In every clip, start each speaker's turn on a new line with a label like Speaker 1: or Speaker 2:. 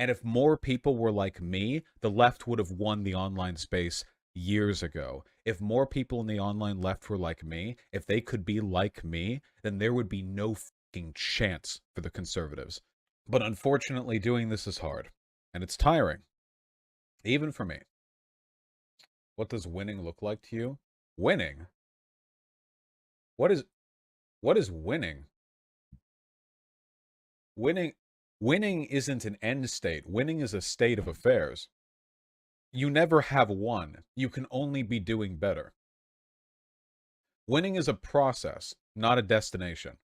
Speaker 1: And if more people were like me, the left would have won the online space years ago. If more people in the online left were like me, if they could be like me, then there would be no fucking chance for the conservatives. But unfortunately, doing this is hard. And it's tiring. Even for me. What does winning look like to you? Winning? What is winning? Winning winning isn't an end state. Winning is a state of affairs. You never have won. You can only be doing better. Winning is a process, not a destination.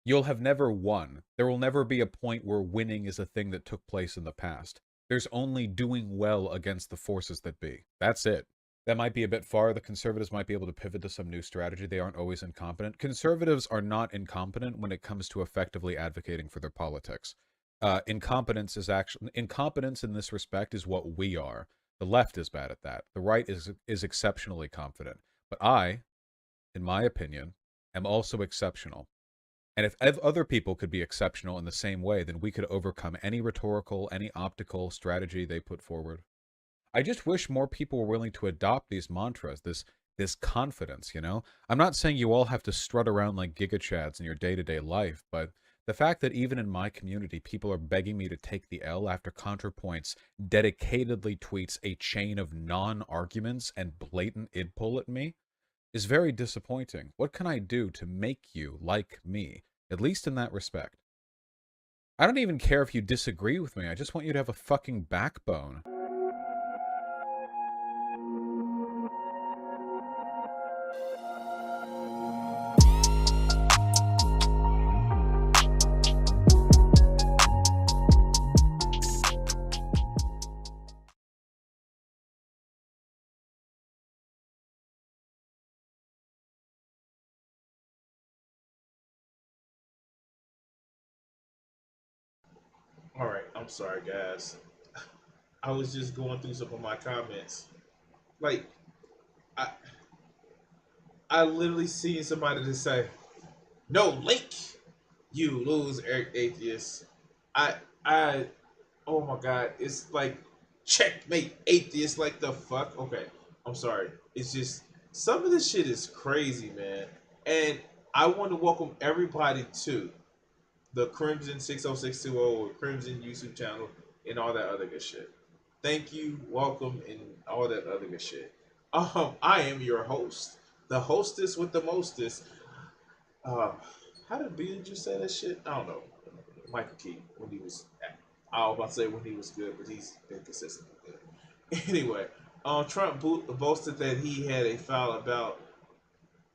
Speaker 1: You'll have never won. There will never be a point where winning is a thing that took place in the past. There's only doing well against the forces that be. That's it. That might be a bit far. The conservatives might be able to pivot to some new strategy. They aren't always incompetent. Conservatives are not incompetent when it comes to effectively advocating for their politics. Incompetence in this respect is what we are. The left is bad at that. The right is exceptionally confident. But I, in my opinion, am also exceptional. And if other people could be exceptional in the same way, then we could overcome any rhetorical, any optical strategy they put forward. I just wish more people were willing to adopt these mantras, this confidence, you know? I'm not saying you all have to strut around like gigachads in your day-to-day life, but the fact that even in my community, people are begging me to take the L after ContraPoints dedicatedly tweets a chain of non-arguments and blatant id pull at me is very disappointing. What can I do to make you like me, at least in that respect? I don't even care if you disagree with me. I just want you to have a fucking backbone.
Speaker 2: All right, I'm sorry, guys. I was just going through some of my comments. Like, I, I literally seen somebody to say, "No link, you lose, atheist." I, I, oh my god, it's like checkmate, atheist. Like the fuck. Okay, I'm sorry. It's just some of this shit is crazy, man. And I want to welcome everybody to the Crimson 60620 or Crimson YouTube channel and all that other good shit. Thank you, welcome, and all that other good shit. I am your host, the hostess with the mostest. Uh, how did Billy just say that shit? I don't know. Michael Key when he was, I was about to say when he was good, but he's been consistently good. Anyway, Trump boasted that he had a file about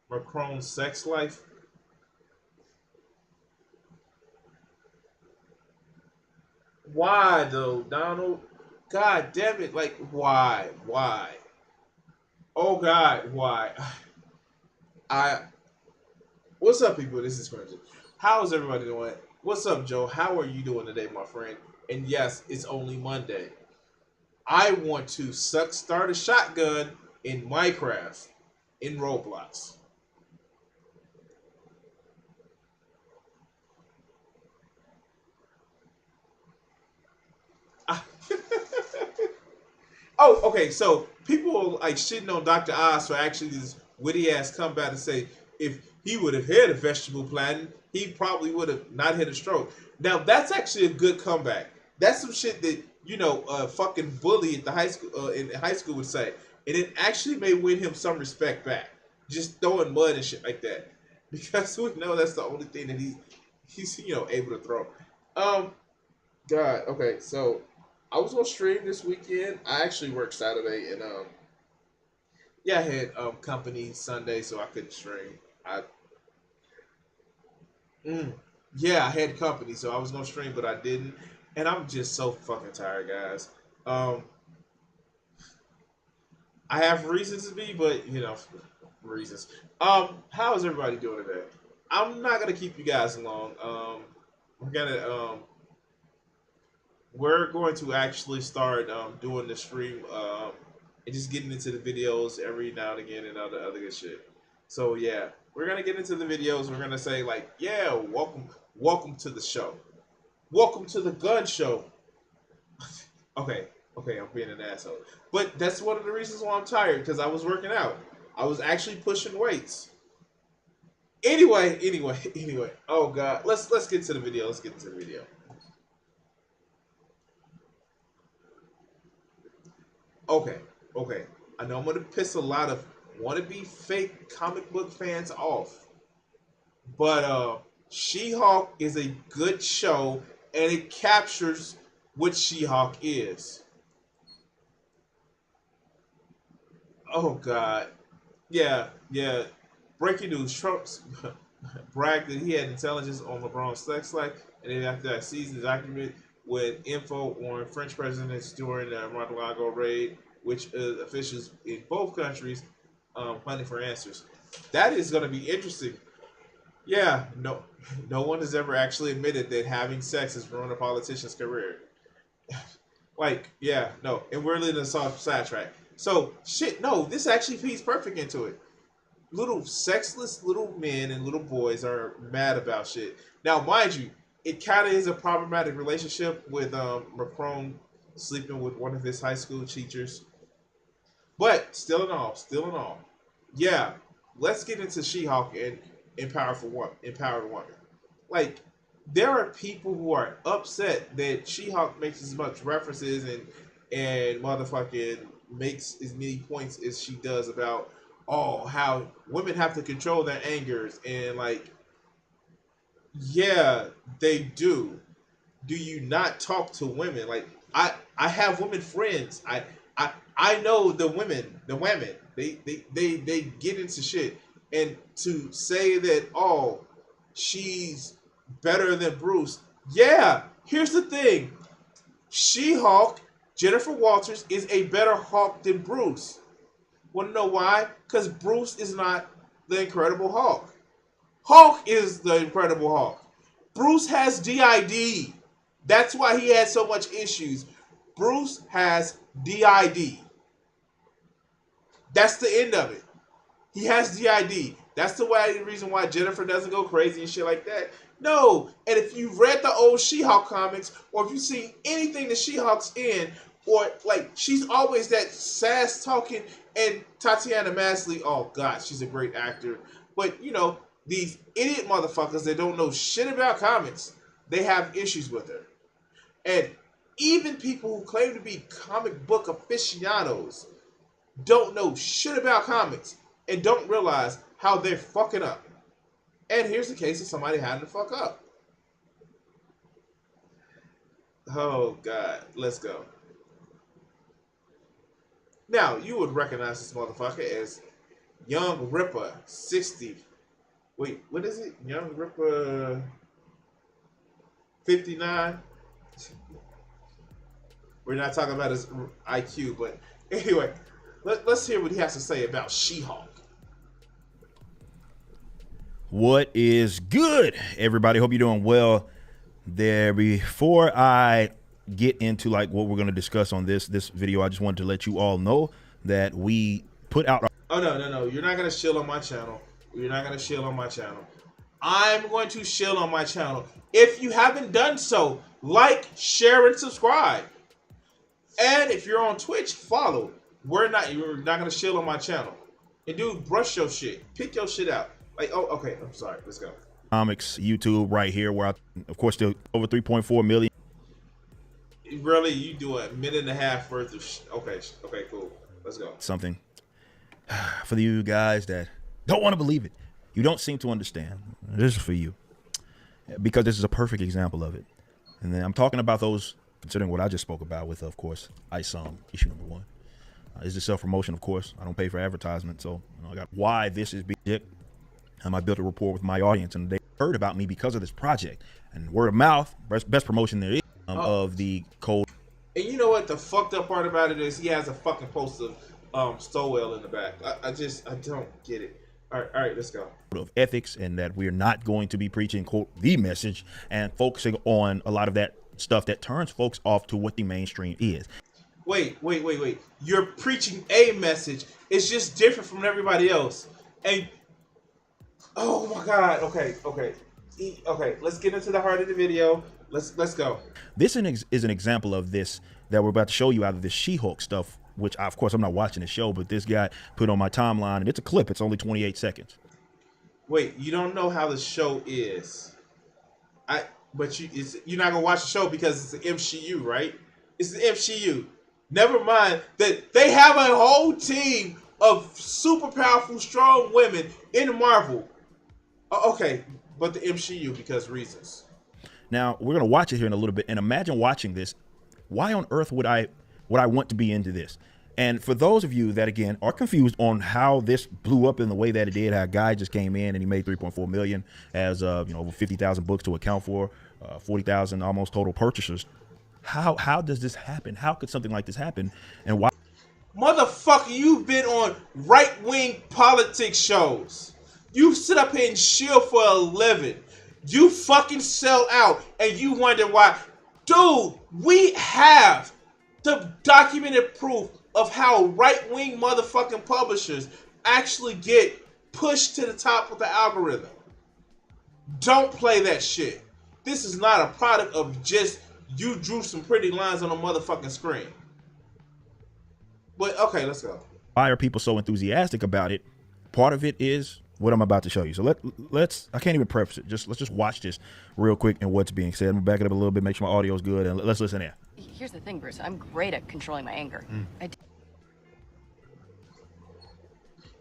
Speaker 2: Macron's sex life. Why though, Donald? God damn it! Like why? Why? Oh God, why? I. What's up, people? This is Crimson. How is everybody doing? What's up, Joe? How are you doing today, my friend? And yes, it's only Monday. I want to start a shotgun in Minecraft, in Roblox. Oh, okay. So people like shitting on Dr. Oz for actually this witty ass comeback and say if he would have had a vegetable planet, he probably would have not had a stroke. Now that's actually a good comeback. That's some shit that a fucking bully at the high school in high school would say, and it actually may win him some respect back. Just throwing mud and shit like that, because we know that's the only thing that he's able to throw. Um, God, okay, so I was gonna stream this weekend. I actually worked Saturday, and yeah, I had company Sunday, so I couldn't stream. I mm, yeah, I had company, so I was gonna stream, but I didn't, and I'm just so fucking tired, guys. Um, I have reasons to be, but reasons. How is everybody doing today? I'm not gonna keep you guys long. We're gonna we're going to actually start doing the stream and just getting into the videos every now and again and all the other good shit. So yeah, we're gonna get into the videos. We're gonna say like, yeah, welcome to the show. Welcome to the gun show. Okay, okay, I'm being an asshole. But that's one of the reasons why I'm tired, because I was working out. I was actually pushing weights. Anyway. Oh god, let's get to the video. Let's get to the video. Okay. I know I'm gonna piss a lot of wannabe fake comic book fans off, but She-Hulk is a good show, and it captures what She-Hulk is. Oh god, yeah. Breaking news: Trump's bragged that he had intelligence on LeBron's sex life, and then after that, seized the document with info on French presidents during the Mar-a-Lago raid, which officials in both countries hunting for answers. That is going to be interesting. Yeah, no one has ever actually admitted that having sex has ruined a politician's career. Like, yeah, no, and we're leading us off sidetrack. So, shit, no, this actually feeds perfect into it. Little sexless little men and little boys are mad about shit. Now, mind you, it kind of is a problematic relationship with Macron sleeping with one of his high school teachers. But still in all, yeah. Let's get into She-Hulk and empowered woman. Like, there are people who are upset that She-Hulk makes as much references and motherfucking makes as many points as she does about how women have to control their angers and like, yeah, they do. Do you not talk to women? Like, I have women friends. I know the women. They get into shit, and to say that she's better than Bruce. Yeah, here's the thing. She-Hulk, Jennifer Walters, is a better Hulk than Bruce. Want to know why? Because Bruce is not the Incredible Hulk. Hulk is the Incredible Hulk. Bruce has DID. That's why he had so much issues. Bruce has DID. That's the end of it. He has DID. That's the reason why Jennifer doesn't go crazy and shit like that. No. And if you've read the old She-Hulk comics, or if you've seen anything that She-Hulk's in, or like, she's always that sass talking. And Tatiana Maslany, oh god, she's a great actor. But you know, these idiot motherfuckers that don't know shit about comics, they have issues with her. And even people who claim to be comic book aficionados don't know shit about comics and don't realize how they're fucking up. And here's the case of somebody having to fuck up. Oh god, let's go. Now, you would recognize this motherfucker as YoungRippa 60. Wait, what is it? YoungRippa 59? We're not talking about his IQ, but anyway, let's hear what he has to say about She-Hulk.
Speaker 3: What is good, everybody? Hope you're doing well there. Before I get into like what we're going to discuss on this video, I just wanted to let you all know that we put out
Speaker 2: Oh no, you're not going to shill on my channel. You're not going to shill on my channel. I'm going to shill on my channel. If you haven't done so, like, share, and subscribe. And if you're on Twitch, follow. You're not going to shill on my channel. And dude, brush your shit. Pick your shit out. Like, oh, okay, I'm sorry. Let's go.
Speaker 3: Comics YouTube right here, where I, of course, still over 3.4 million.
Speaker 2: Really, you do a minute and a half worth of okay, cool. Let's go.
Speaker 3: Something for you guys that don't want to believe it. You don't seem to understand. This is for you, because this is a perfect example of it. And then I'm talking about those, considering what I just spoke about with, of course, Ice issue number 1. Is the self-promotion, of course. I don't pay for advertisement, so I got why this is big. I built a rapport with my audience, and they heard about me because of this project. And word of mouth, best promotion there is of the code.
Speaker 2: And you know what? The fucked up part about it is he has a fucking post of Stowell in the back. I don't get it. All right, let's go.
Speaker 3: Of ethics, and that we're not going to be preaching, quote, the message and focusing on a lot of that stuff that turns folks off to what the mainstream is.
Speaker 2: Wait. You're preaching a message. It's just different from everybody else. And oh my god. Okay. Let's get into the heart of the video. Let's go.
Speaker 3: This is an example of this that we're about to show you out of this She-Hulk stuff, which of course I'm not watching the show, but this guy put on my timeline, and it's a clip. It's only 28 seconds.
Speaker 2: Wait, you don't know how the show is. But you're not gonna watch the show because it's the MCU, right? It's the MCU. Never mind that they have a whole team of super powerful, strong women in Marvel. Okay, but the MCU because reasons.
Speaker 3: Now we're gonna watch it here in a little bit, and imagine watching this. Why on earth would I want to be into this? And for those of you that again are confused on how this blew up in the way that it did, how a guy just came in and he made 3.4 million as over 50,000 books to account for 40,000 almost total purchasers. How does this happen? How could something like this happen? And why?
Speaker 2: Motherfucker, you've been on right-wing politics shows. You sit up here and shield for a living. You fucking sell out and you wonder why. Dude, we have the documented proof of how right-wing motherfucking publishers actually get pushed to the top of the algorithm. Don't play that shit. This is not a product of just you drew some pretty lines on a motherfucking screen. But okay, let's go.
Speaker 3: Why are people so enthusiastic about it? Part of it is what I'm about to show you. So let's I can't even preface it. Let's just watch this real quick and what's being said. I'm gonna back it up a little bit, make sure my audio is good, and let's listen in.
Speaker 4: Here's the thing, Bruce. I'm great at controlling my anger.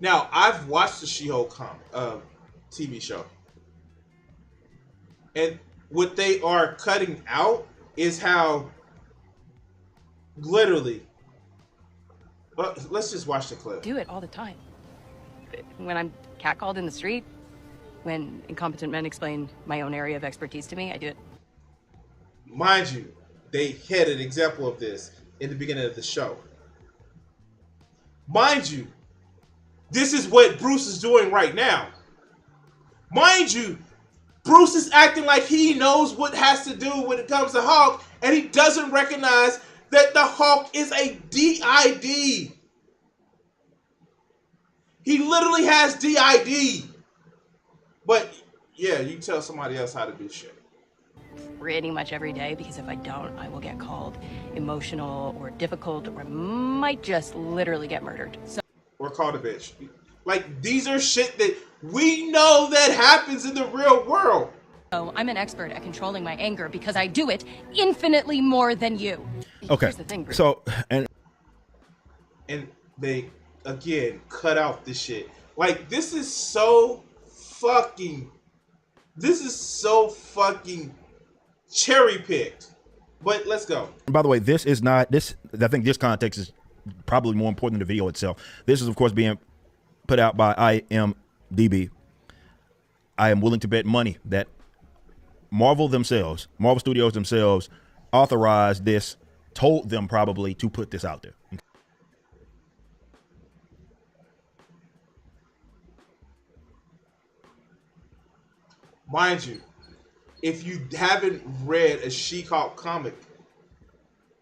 Speaker 2: Now, I've watched the She-Hulk TV show. And what they are cutting out is how literally... Well, let's just watch the clip.
Speaker 4: Do it all the time. When I'm catcalled in the street, when incompetent men explain my own area of expertise to me, I do it.
Speaker 2: Mind you, they had an example of this in the beginning of the show. Mind you, this is what Bruce is doing right now. Mind you, Bruce is acting like he knows what has to do when it comes to Hulk, and he doesn't recognize that the Hulk is a DID. He literally has DID. But yeah, you tell somebody else how to do shit.
Speaker 4: Pretty much every day, because if I don't, I will get called emotional or difficult, or might just literally get murdered. So,
Speaker 2: or called a bitch. Like, these are shit that we know that happens in the real world.
Speaker 4: So I'm an expert at controlling my anger because I do it infinitely more than you.
Speaker 3: Okay.
Speaker 4: Here's the thing, Bruce.
Speaker 3: So
Speaker 2: and they again cut out this shit. Like, this is so fucking cherry picked. But let's go.
Speaker 3: by the way, this is not this. I think this context is probably more important than the video itself. This is, of course, being put out by IMDb. I am willing to bet money that Marvel Studios themselves, authorized this, told them probably to put this out there.
Speaker 2: Mind you, if you haven't read a She-Hulk comic,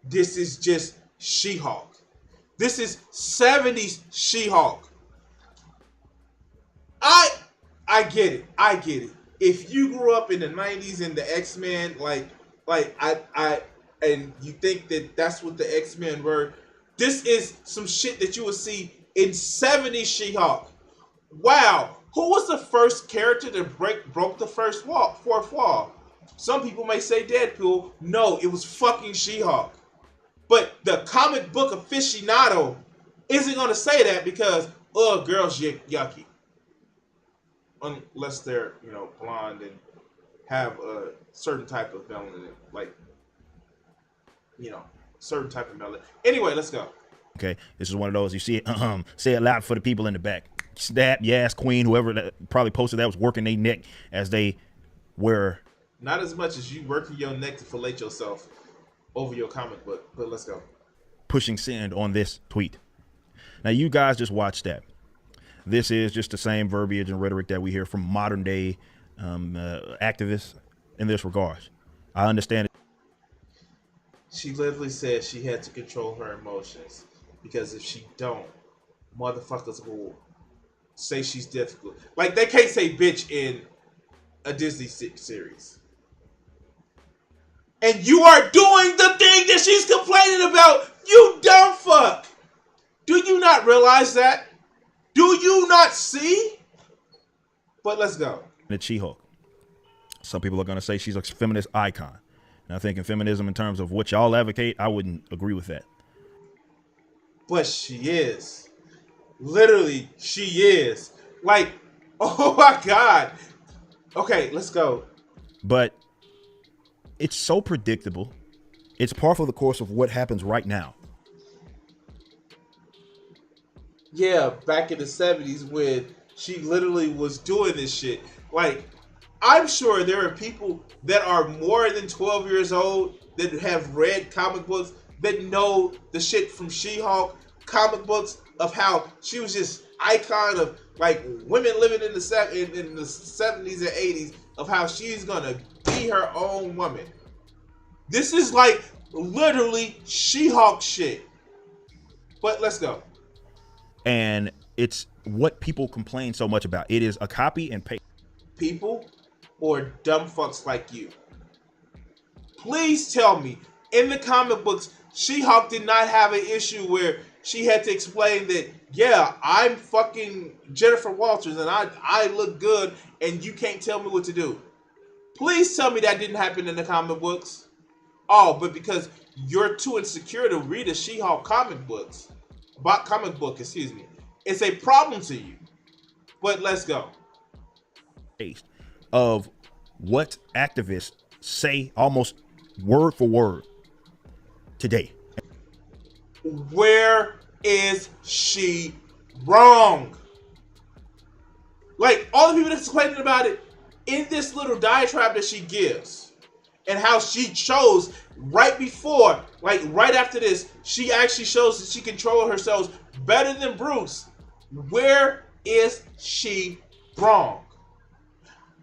Speaker 2: this is just She-Hulk. This is 70s She-Hulk. I get it. I get it. If you grew up in the 90s and the X-Men, and you think that that's what the X-Men were, this is some shit that you would see in 70s She-Hulk. Wow. Who was the first character that broke the fourth wall? Some people may say Deadpool. No, it was fucking She-Hulk. But the comic book aficionado isn't going to say that because, girls yucky. Unless they're, blonde and have a certain type of melanin, certain type of melanin. Anyway, let's go.
Speaker 3: Okay, this is one of those you see it, say it loud for the people in the back. Stab, yes, queen, whoever that probably posted that was working their neck as they were.
Speaker 2: Not as much as you working your neck to fillet yourself over your comic book, but let's go.
Speaker 3: Pushing send on this tweet. Now, you guys just watched that. This is just the same verbiage and rhetoric that we hear from modern day activists in this regard. I understand it.
Speaker 2: She literally said she had to control her emotions because if she don't, motherfuckers will say she's difficult. Like, they can't say bitch in a Disney series. And you are doing the thing that she's complaining about. You dumb fuck. Do you not realize that? Do you not see? But let's go.
Speaker 3: The She-Hulk. Some people are going to say she's a feminist icon. And I think in feminism, in terms of what y'all advocate, I wouldn't agree with that.
Speaker 2: But she is. Literally, she is. Like, oh my God. Okay, let's go.
Speaker 3: But it's so predictable. It's par for the course of what happens right now.
Speaker 2: Yeah, back in the 70s when she literally was doing this shit. Like, I'm sure there are people that are more than 12 years old that have read comic books that know the shit from She-Hulk, comic books of how she was just icon of like women living in the 70s and 80s of how she's gonna be her own woman. This is like literally She-Hulk shit. But let's go.
Speaker 3: And it's what people complain so much about. It is a copy and paste.
Speaker 2: People or dumb fucks like you. Please tell me, in the comic books, She-Hulk did not have an issue where she had to explain that, yeah, I'm fucking Jennifer Walters and I look good and you can't tell me what to do. Please tell me that didn't happen in the comic books. Oh, but because you're too insecure to read a She-Hulk comic book, excuse me. It's a problem to you. But let's go.
Speaker 3: Of what activists say almost word for word today.
Speaker 2: Where is she wrong? Like, all the people that's complaining about it in this little diatribe that she gives and how she chose right before, like right after this, she actually shows that she controls herself better than Bruce. Where is she wrong?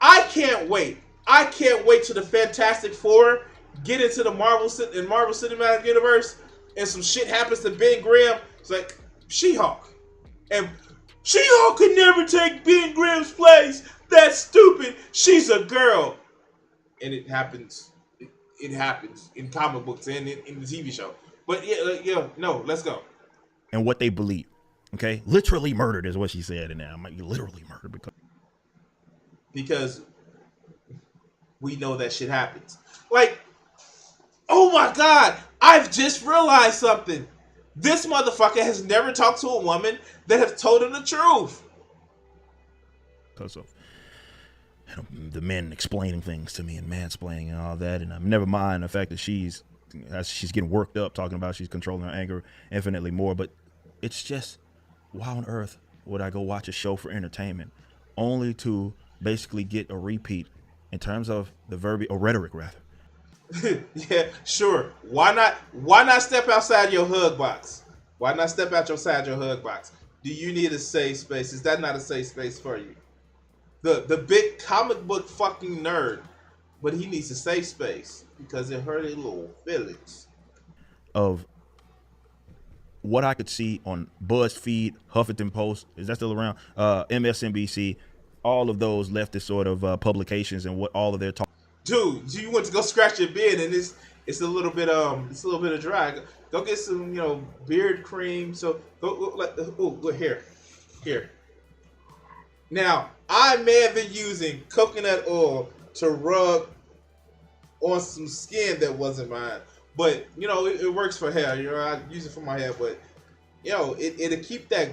Speaker 2: I can't wait. I can't wait till the Fantastic Four get into the Marvel Cinematic Universe and some shit happens to Ben Grimm. It's like, She-Hulk. And She-Hulk could never take Ben Grimm's place. That's stupid. She's a girl. And it happens. It happens in comic books and in the TV show. But yeah, no, let's go.
Speaker 3: And what they believe. Okay? Literally murdered is what she said. And now I'm literally murdered because
Speaker 2: we know that shit happens. Like, oh my God, I've just realized something. This motherfucker has never talked to a woman that has told him the truth.
Speaker 3: Because of the men explaining things to me and mansplaining and all that. And never mind the fact that she's getting worked up talking about she's controlling her anger infinitely more. But it's just, why on earth would I go watch a show for entertainment only to basically get a repeat in terms of the verbiage or rhetoric rather?
Speaker 2: Yeah, sure. Why not step outside your hug box? Why not step outside your hug box? Do you need a safe space? Is that not a safe space for you? The big comic book fucking nerd, but he needs a safe space because it hurt his little feelings.
Speaker 3: Of what I could see on BuzzFeed, Huffington Post, is that still around? MSNBC, all of those leftist sort of publications and what all of their talk. Dude,
Speaker 2: you went to go scratch your beard and it's a little bit of dry. Go get some beard cream. So go here. Now I may have been using coconut oil to rub on some skin that wasn't mine, but it works for hair. I use it for my hair, but it'll keep that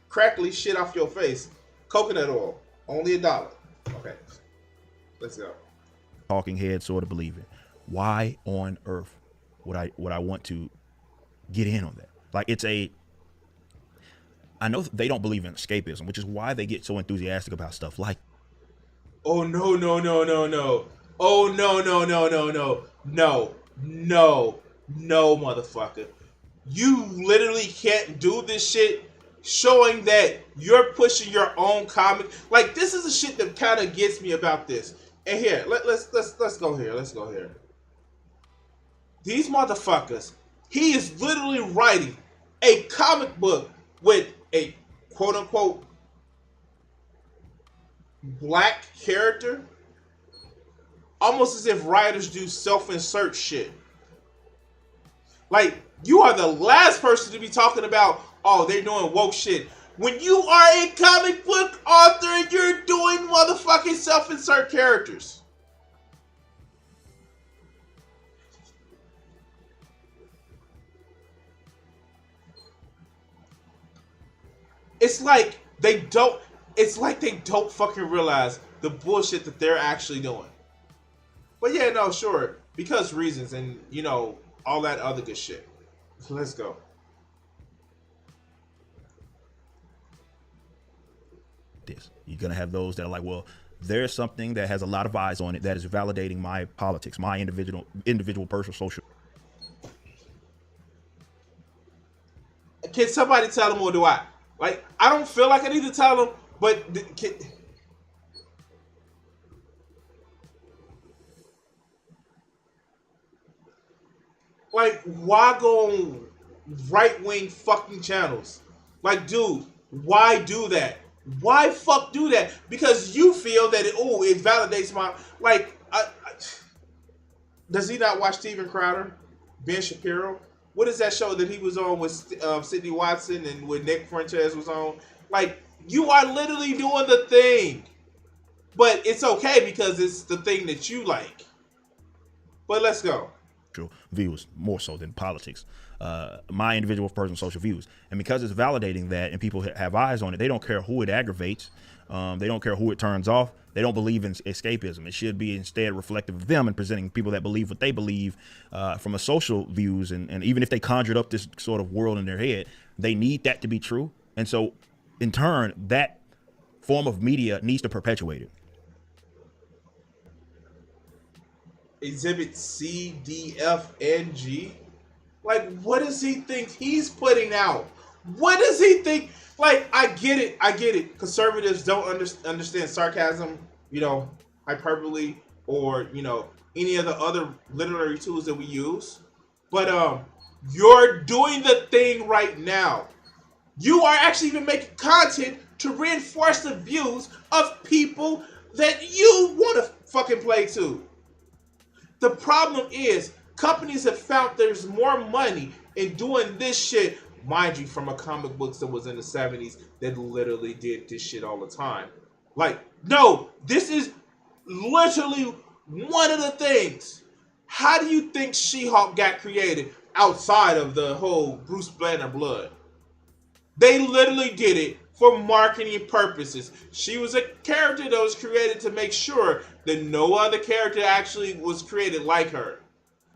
Speaker 2: crackly shit off your face. Coconut oil, only $1. Okay, let's go.
Speaker 3: Talking heads sort of believe it. Why on earth would I want to get in on that? Like, I know they don't believe in escapism, which is why they get so enthusiastic about stuff like,
Speaker 2: oh no, oh no, motherfucker, you literally can't do this shit, showing that you're pushing your own comic. Like, this is the shit that kind of gets me about this. And here, let's go here. Let's go here. These motherfuckers, he is literally writing a comic book with a quote unquote black character almost as if writers do self-insert shit. Like, you are the last person to be talking about, oh, they're doing woke shit. When you are a comic book author and you're doing motherfucking self-insert characters. It's like they don't fucking realize the bullshit that they're actually doing. But yeah, no, sure. Because reasons and, you know, all that other good shit. Let's go.
Speaker 3: You're going to have those that are like, well, there's something that has a lot of eyes on it that is validating my politics, my individual personal social.
Speaker 2: Can somebody tell them, or do I? Like, I don't feel like I need to tell them, but like, why go on right-wing fucking channels? Like, dude, why do that? Why fuck do that? Because you feel that it validates my, like, does he not watch Steven Crowder, Ben Shapiro? What is that show that he was on with Sidney Watson and with Nick Fuentes was on? Like, you are literally doing the thing, but it's okay because it's the thing that you like. But let's go.
Speaker 3: Views more so than politics, my individual personal social views, and because it's validating that and people have eyes on it, they don't care who it aggravates, they don't care who it turns off, they don't believe in escapism. It should be instead reflective of them and presenting people that believe what they believe from a social views, and even if they conjured up this sort of world in their head, they need that to be true, and so in turn that form of media needs to perpetuate it.
Speaker 2: Exhibit C, D, F, and G. Like, what does he think he's putting out? What does he think? Like, I get it. Conservatives don't understand sarcasm, you know, hyperbole, or, you know, any of the other literary tools that we use. But you're doing the thing right now. You are actually even making content to reinforce the views of people that you want to fucking play to. The problem is, companies have found there's more money in doing this shit, mind you, from a comic books that was in the 70s that literally did this shit all the time. Like, no, this is literally one of the things. How do you think She-Hulk got created outside of the whole Bruce Banner blood? They literally did it for marketing purposes. She was a character that was created to make sure that no other character actually was created like her.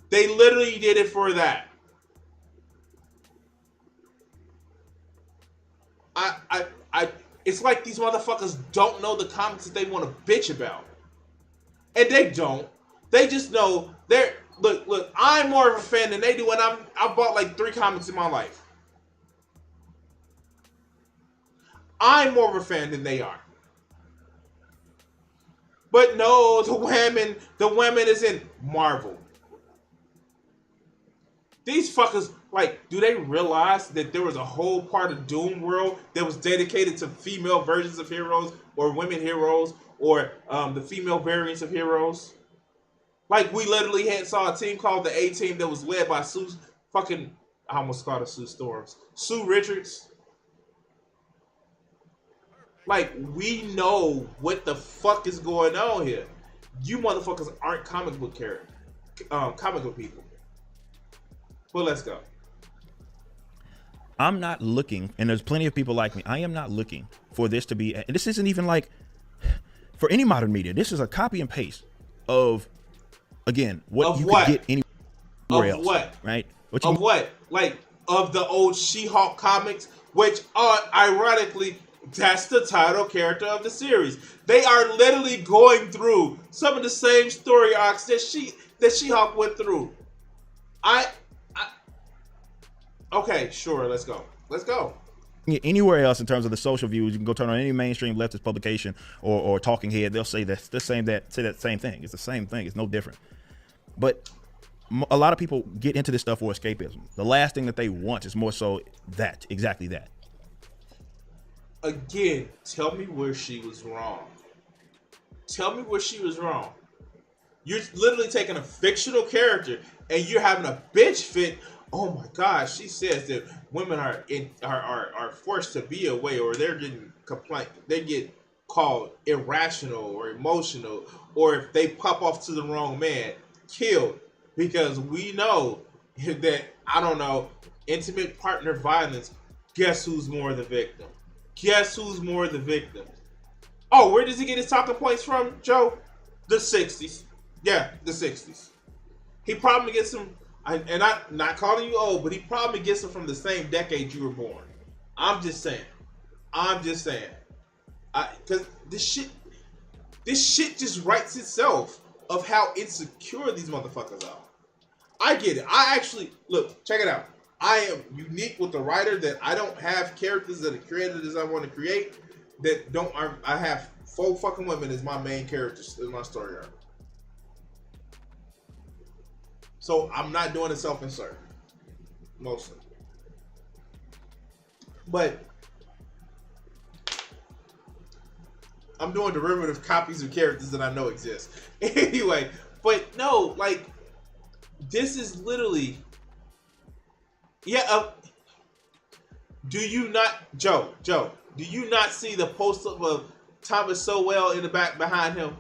Speaker 2: They literally did it for that. It's like these motherfuckers don't know the comics that they want to bitch about. And they don't. They just know they're, look, I'm more of a fan than they do, and I bought like 3 comics in my life. I'm more of a fan than they are. But no, the women is in Marvel. These fuckers, like, do they realize that there was a whole part of Doom World that was dedicated to female versions of heroes, or women heroes, or the female variants of heroes? Like, we literally saw a team called the A-Team that was led by Sue fucking, I almost called her Sue Storms, Sue Richards. Like, we know what the fuck is going on here. You motherfuckers aren't comic book people. Well, let's go.
Speaker 3: I'm not looking, and there's plenty of people like me, I am not looking for this to be, and this isn't even like, for any modern media, this is a copy and paste of, again, what you could get anywhere else. Of what? Right?
Speaker 2: What? Like, of the old She-Hulk comics, which are, ironically, that's the title character of the series. They are literally going through some of the same story arcs that She-Hulk went through. Okay, sure, let's go.
Speaker 3: Anywhere else in terms of the social views, you can go turn on any mainstream leftist publication or talking head. They'll say say that same thing. It's the same thing. It's no different. But a lot of people get into this stuff for escapism. The last thing that they want is more so exactly that.
Speaker 2: Again, tell me where she was wrong. You're literally taking a fictional character and you're having a bitch fit. Oh my gosh, she says that women are forced to be away, or they're getting complaint. They get called irrational or emotional, or if they pop off to the wrong man, killed. Because we know that, I don't know, intimate partner violence. Guess who's more the victim? Guess who's more the victim? Oh, where does he get his talking points from, Joe? The 60s. Yeah, the 60s. He probably gets them, and I'm not calling you old, but he probably gets them from the same decade you were born. I'm just saying. I'm just saying. Because this shit just writes itself of how insecure these motherfuckers are. I get it. I actually, look, check it out. I am unique with the writer that I don't have characters that are created as I want to create. That don't. I have 4 fucking women as my main characters in my story arc. So I'm not doing a self-insert, mostly. But I'm doing derivative copies of characters that I know exist. Anyway, but no, like, this is literally, yeah. Do you not, Joe? Do you not see the poster of Thomas Sowell in the back behind him?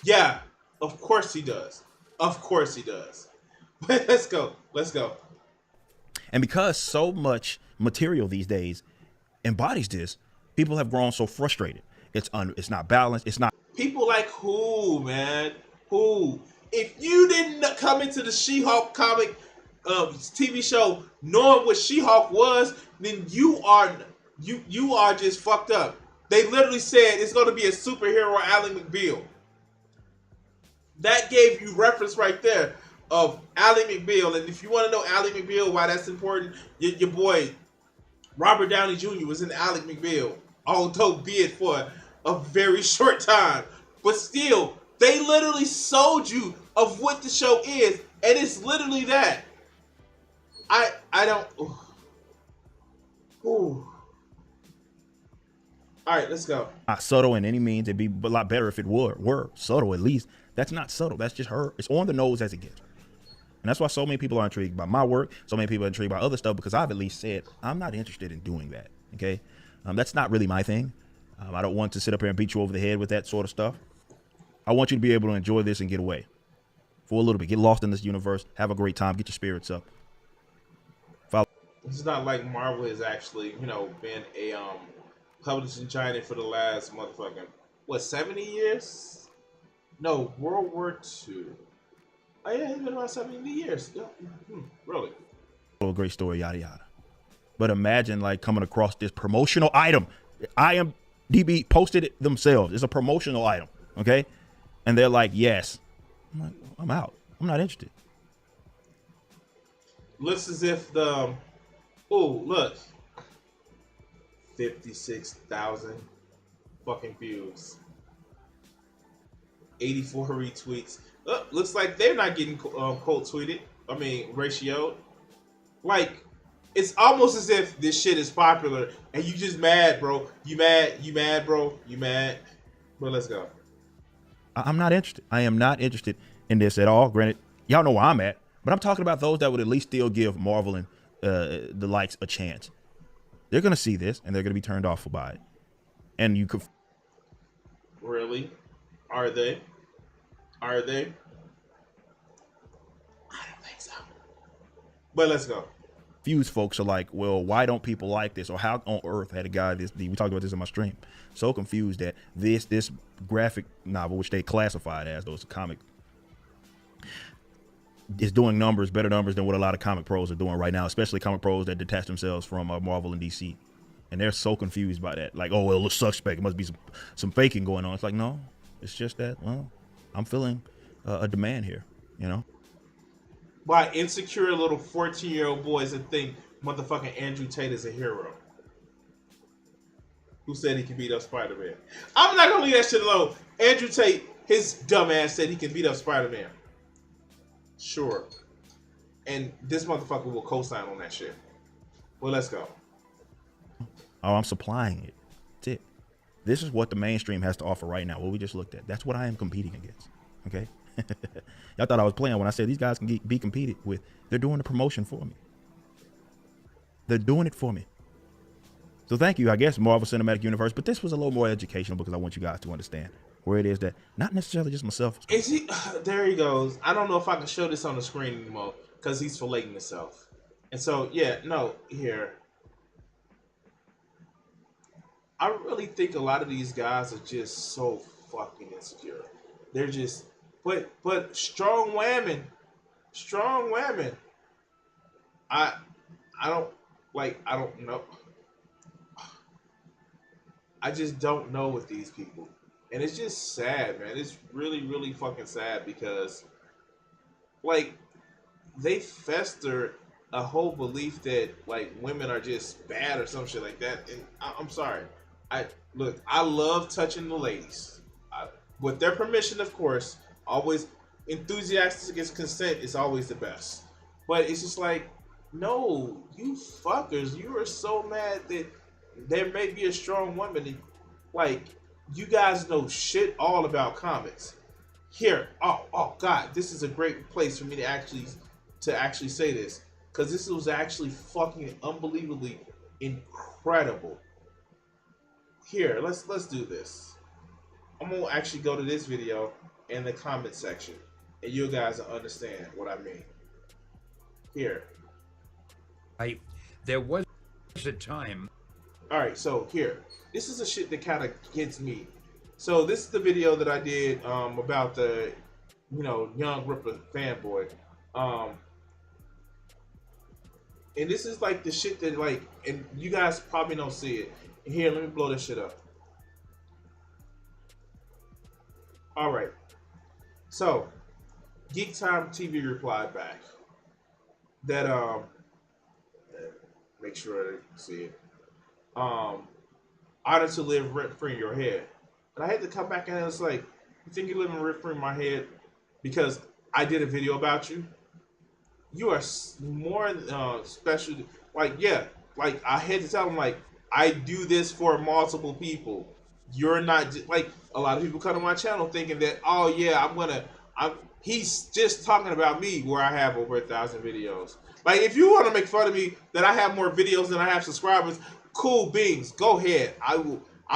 Speaker 2: Yeah, of course he does. Of course he does. But let's go.
Speaker 3: And because so much material these days embodies this, people have grown so frustrated. It's not balanced. It's not.
Speaker 2: People like who, man? Who? If you didn't come into the She-Hulk comic TV show knowing what She-Hulk was, then you are just fucked up. They literally said it's going to be a superhero Ally McBeal. That gave you reference right there of Ally McBeal. And if you want to know Ally McBeal, why that's important, your boy Robert Downey Jr. was in Ally McBeal, although be it for a very short time. But still, they literally sold you of what the show is, and it's literally that. I don't. Ooh. All right, let's go.
Speaker 3: Not subtle in any means. It'd be a lot better if it were subtle at least. That's not subtle. That's just her. It's on the nose as it gets. And that's why so many people are intrigued by my work. So many people are intrigued by other stuff, because I've at least said I'm not interested in doing that. Okay, that's not really my thing. I don't want to sit up here and beat you over the head with that sort of stuff. I want you to be able to enjoy this and get away for a little bit. Get lost in this universe. Have a great time. Get your spirits up.
Speaker 2: It's not like Marvel has actually, been a publishing giant for the last motherfucking, 70 years? No, World War II. Oh yeah, it's been about 70 years. Yeah. Really?
Speaker 3: A great story, yada yada. But imagine like coming across this promotional item. IMDb posted it themselves. It's a promotional item, okay? And they're like, yes. I'm like, I'm out. I'm not interested.
Speaker 2: Looks as if the, look, 56,000 fucking views, 84 retweets. Looks like they're not getting quote tweeted. I mean, ratioed. Like, it's almost as if this shit is popular and you just mad, bro. You mad, bro. You mad. But let's go.
Speaker 3: I'm not interested. I am not interested in this at all. Granted, y'all know where I'm at, but I'm talking about those that would at least still give Marvel and the likes a chance. They're going to see this and they're going to be turned off by it. And you could.
Speaker 2: Really? Are they? I don't think so. But let's go.
Speaker 3: Confused folks are like, well, why don't people like this? Or how on earth had a guy we talked about this in my stream, so confused that this graphic novel, which they classified as those comic, is doing better numbers than what a lot of comic pros are doing right now, especially comic pros that detach themselves from Marvel and DC. And they're so confused by that. Like, oh, well, it looks suspect. It must be some faking going on. It's like, no, it's just that, well, I'm feeling a demand here,
Speaker 2: By insecure little 14-year-old boys that think motherfucking Andrew Tate is a hero. Who said he can beat up Spider-Man? I'm not gonna leave that shit alone. Andrew Tate, his dumb ass said he can beat up Spider-Man. Sure. And this motherfucker will co-sign on that shit. Well, let's go.
Speaker 3: Oh, I'm supplying it. That's it. This is what the mainstream has to offer right now. What we just looked at. That's what I am competing against. Okay. Y'all thought I was playing when I said these guys can be competed with. They're doing the promotion for me. They're doing it for me. So thank you, I guess, Marvel Cinematic Universe. But this was a little more educational because I want you guys to understand where it is that not necessarily just myself.
Speaker 2: Is he? There he goes. I don't know if I can show this on the screen anymore because he's filleting himself. And so, yeah, no, here. I really think a lot of these guys are just so fucking insecure. They're just, but strong women. I don't I don't know. I just don't know with these people. And it's just sad, man. It's really, really fucking sad because, like, they fester a whole belief that, like, women are just bad or some shit like that. And I'm sorry. I love touching the ladies. With their permission, of course. Always enthusiastic against consent is always the best. But it's just like, no, you fuckers, you are so mad that there may be a strong woman. And, like, you guys know shit all about comics. Here, oh God, this is a great place for me to actually say this, because this was actually fucking unbelievably incredible. Here, let's do this. I'm gonna actually go to this video in the comment section, and you guys will understand what I mean. Here.
Speaker 5: There was a time.
Speaker 2: All right, so here, this is the shit that kind of gets me. So this is the video that I did about the, YoungRippa fanboy, and this is like the shit that and you guys probably don't see it. Here, let me blow this shit up. All right, so Geek Time TV replied back that make sure I see it. Honor to live rent free in your head. And I had to come back and it's like, you think you're living rent free in my head because I did a video about you? You are more special. I had to tell him, I do this for multiple people. You're not a lot of people come to my channel thinking that, oh yeah, he's just talking about me where I have over 1,000 videos. Like, if you want to make fun of me that I have more videos than I have subscribers, cool beans, go ahead. I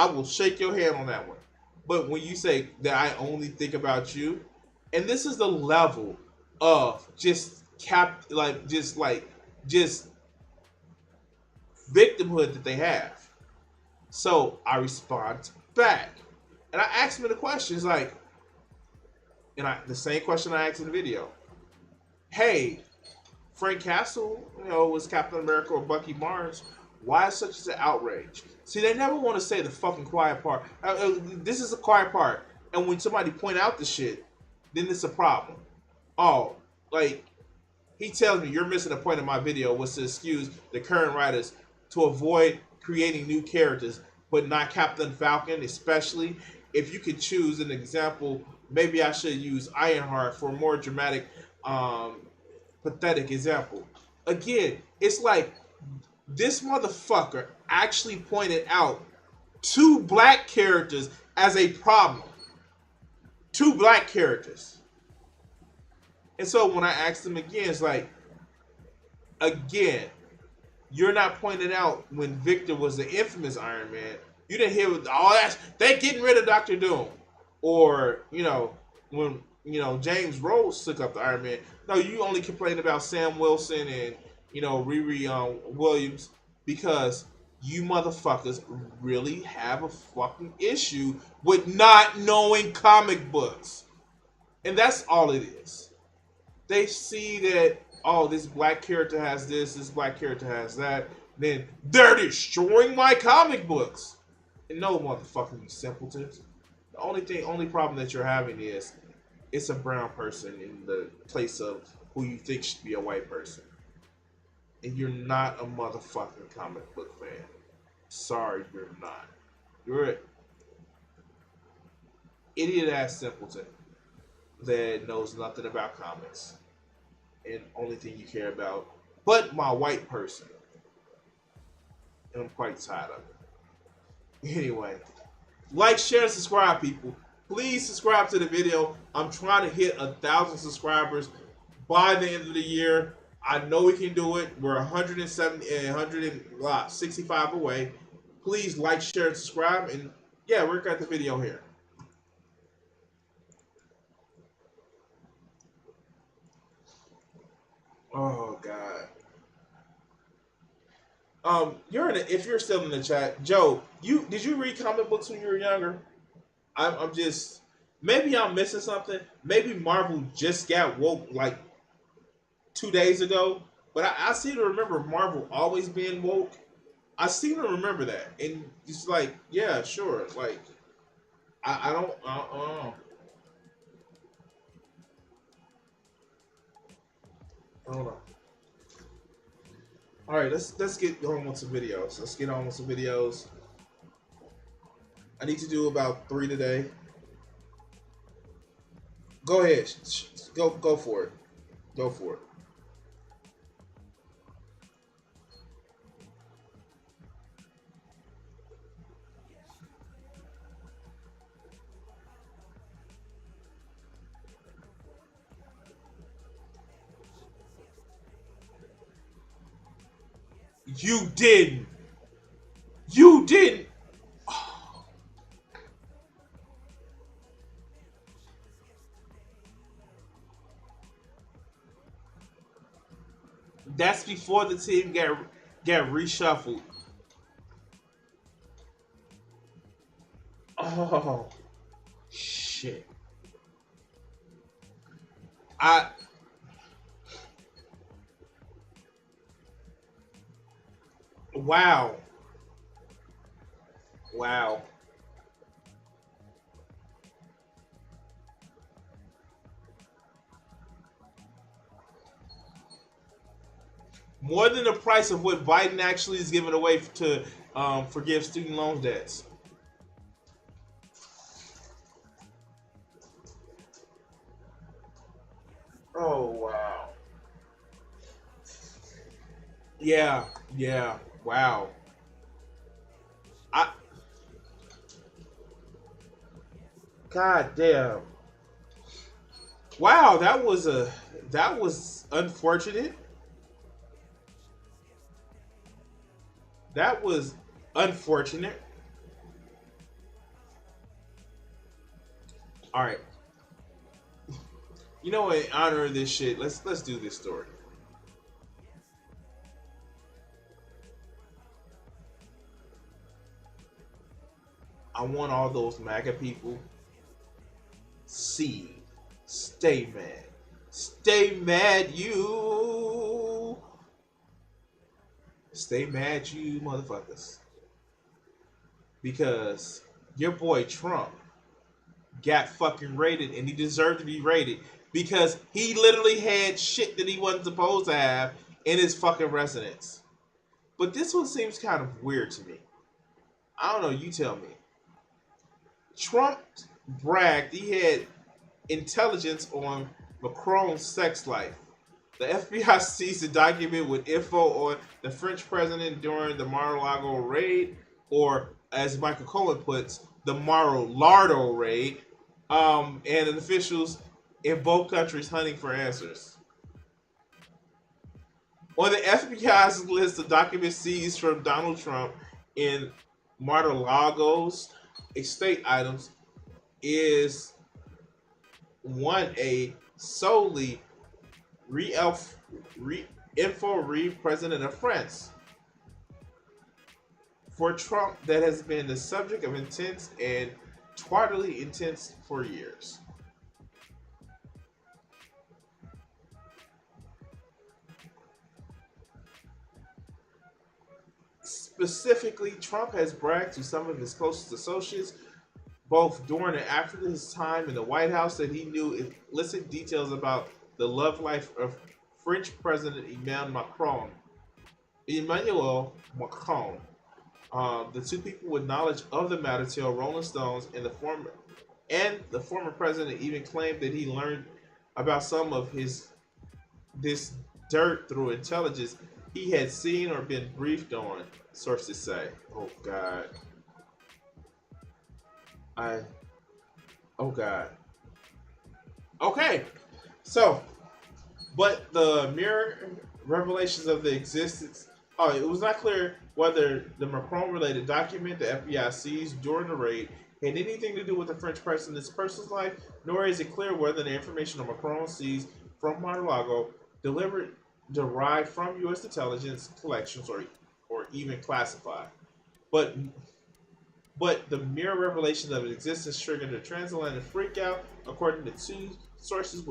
Speaker 2: will shake your hand on that one. But when you say that I only think about you, and this is the level of just victimhood that they have. So I respond back. And I asked him the questions the same question I asked in the video. Hey, Frank Castle, was Captain America or Bucky Barnes. Why is such an outrage? See, they never want to say the fucking quiet part. This is the quiet part. And when somebody point out the shit, then it's a problem. Oh, he tells me you're missing a point in my video was to excuse the current writers to avoid creating new characters, but not Captain Falcon, especially. If you could choose an example, maybe I should use Ironheart for a more dramatic, pathetic example. Again, it's like this motherfucker actually pointed out 2 black characters as a problem. 2 black characters. And so when I asked him again, it's again, you're not pointing out when Victor was the infamous Iron Man. You didn't hear they're getting rid of Dr. Doom. Or, when, James Rhodes took up the Iron Man. No, you only complained about Sam Wilson and, Riri Williams because you motherfuckers really have a fucking issue with not knowing comic books. And that's all it is. They see that, this black character has this black character has that, then they're destroying my comic books. And no, motherfucking you simpletons. The only problem that you're having is it's a brown person in the place of who you think should be a white person. And you're not a motherfucking comic book fan. Sorry, you're not. You're an idiot-ass simpleton that knows nothing about comics. And only thing you care about, but my white person. And I'm quite tired of it. Anyway, like, share, and subscribe, people. Please subscribe to the video. I'm trying to hit 1,000 subscribers by the end of the year. I know we can do it. We're 170 and 165 away. Please like, share, and subscribe. And yeah, we're got the video here. Oh God. If you're still in the chat, Joe, did you read comic books when you were younger? I'm just, maybe I'm missing something. Maybe Marvel just got woke like 2 days ago, but I seem to remember Marvel always being woke. I seem to remember that, and it's like, yeah, sure, like I don't. I don't know. All right, let's get on with some videos. Let's get on with some videos. I need to do about 3 today. Go ahead, go for it. Go for it. You didn't. You didn't. That's before the team get reshuffled. Oh shit. Wow. Wow. More than the price of what Biden actually is giving away to forgive student loan debts. Oh wow. Yeah, yeah. Wow. I God damn. Wow, that was unfortunate. That was unfortunate. All right. You know what? In honor of this shit, let's do this story. I want all those MAGA people. See, stay mad. Stay mad, you. Stay mad, you motherfuckers. Because your boy Trump got fucking raided, and he deserved to be raided because he literally had shit that he wasn't supposed to have in his fucking residence. But this one seems kind of weird to me. I don't know, you tell me. Trump bragged he had intelligence on Macron's sex life. The FBI seized a document with info on the French president during the Mar-a-Lago raid, or as Michael Cohen puts, the Mar-a-Lardo raid, and officials in both countries hunting for answers. On the FBI's list of documents seized from Donald Trump in Mar-a-Lago's estate items is a solely info re president of France. For Trump, that has been the subject of intense and tardily intense for years. Specifically, Trump has bragged to some of his closest associates, both during and after his time in the White House, that he knew illicit details about the love life of French President Emmanuel Macron. The two people with knowledge of the matter tell Rolling Stones, and the former president even claimed that he learned about some of this dirt through intelligence he had seen or been briefed on, sources say. Oh God. Oh God. Okay. So, but the mirror revelations of the existence. Oh, it was not clear whether the Macron-related document the FBI seized during the raid had anything to do with the French president's personal life, nor is it clear whether the information on Macron seized from Mar-a-Lago delivered derived from U.S. intelligence collections or even classified. But the mere revelation of its existence triggered a transatlantic freakout, according to two sources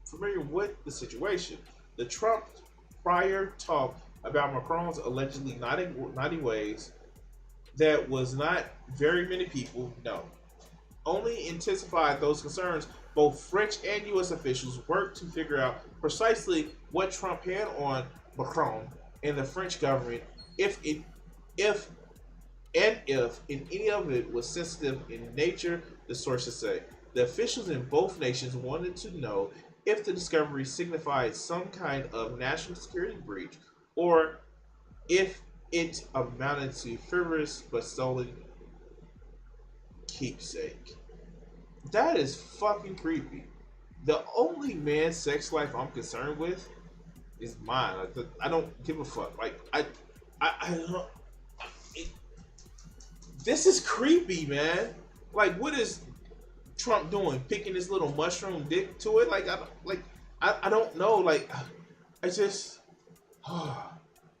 Speaker 2: familiar with the situation. The Trump prior talk about Macron's allegedly naughty ways that was not very many people know. Only intensified those concerns. Both French and U.S. officials worked to figure out precisely what Trump had on Macron and the French government, if if in any of it was sensitive in nature, the sources say. The officials in both nations wanted to know if the discovery signified some kind of national security breach or if it amounted to frivolous but stolen keepsake. That is fucking creepy. The only man's sex life I'm concerned with is mine. I don't give a fuck. Like I don't. It, this is creepy, man. Like, what is Trump doing? Picking his little mushroom dick to it? Like, I don't know. Like, I just,